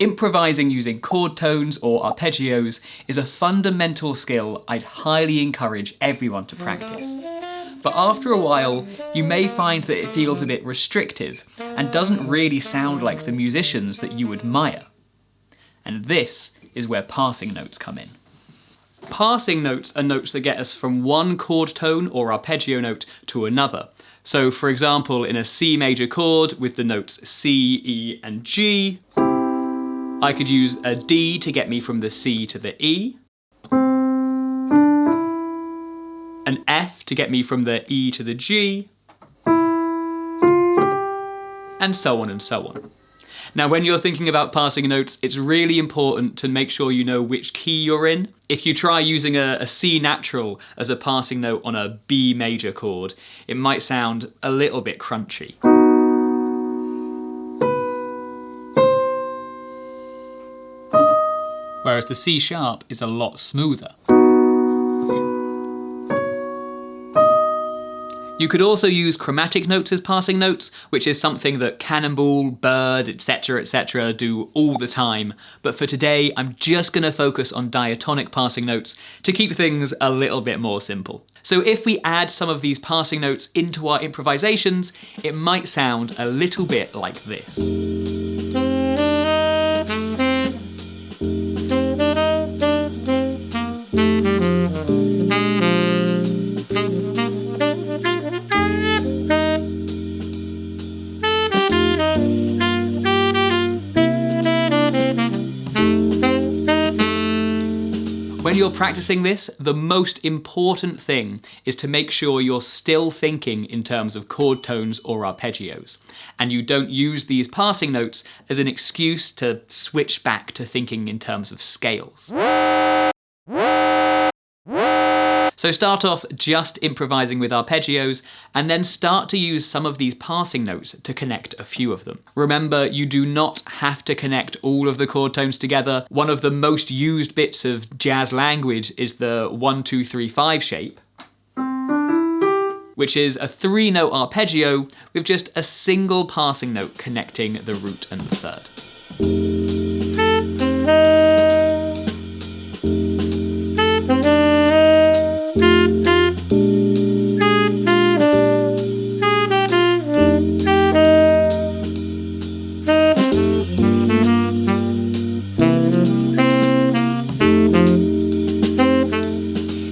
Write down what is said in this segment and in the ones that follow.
Improvising using chord tones or arpeggios is a fundamental skill I'd highly encourage everyone to practice. But after a while, you may find that it feels a bit restrictive and doesn't really sound like the musicians that you admire. And this is where passing notes come in. Passing notes are notes that get us from one chord tone or arpeggio note to another. So for example, in a C major chord with the notes C, E and G, I could use a D to get me from the C to the E, an F to get me from the E to the G, and so on and so on. Now when you're thinking about passing notes, it's really important to make sure you know which key you're in. If you try using a C natural as a passing note on a B major chord, it might sound a little bit crunchy. Whereas the C sharp is a lot smoother. You could also use chromatic notes as passing notes, which is something that Cannonball, Bird, etc. do all the time. But for today, I'm just going to focus on diatonic passing notes to keep things a little bit more simple. So if we add some of these passing notes into our improvisations, it might sound a little bit like this. When you're practicing this, the most important thing is to make sure you're still thinking in terms of chord tones or arpeggios, and you don't use these passing notes as an excuse to switch back to thinking in terms of scales. So start off just improvising with arpeggios, and then start to use some of these passing notes to connect a few of them. Remember, you do not have to connect all of the chord tones together. One of the most used bits of jazz language is the 1-2-3-5 shape, which is a 3-note arpeggio with just a single passing note connecting the root and the third.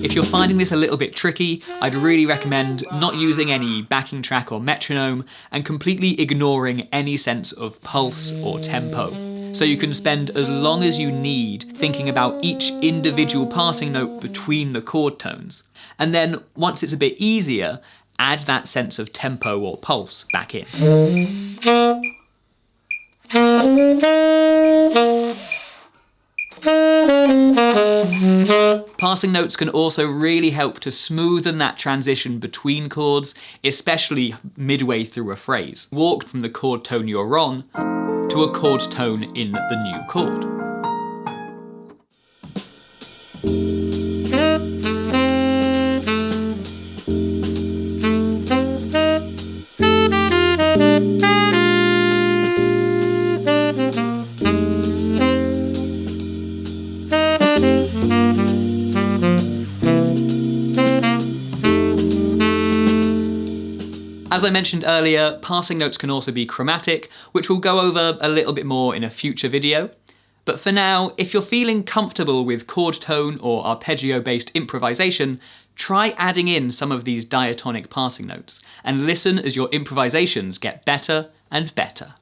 If you're finding this a little bit tricky, I'd really recommend not using any backing track or metronome and completely ignoring any sense of pulse or tempo. So you can spend as long as you need thinking about each individual passing note between the chord tones. And then once it's a bit easier, add that sense of tempo or pulse back in. Passing notes can also really help to smoothen that transition between chords, especially midway through a phrase. Walk from the chord tone you're on to a chord tone in the new chord. As I mentioned earlier, passing notes can also be chromatic, which we'll go over a little bit more in a future video. But for now, if you're feeling comfortable with chord tone or arpeggio-based improvisation, try adding in some of these diatonic passing notes, and listen as your improvisations get better and better.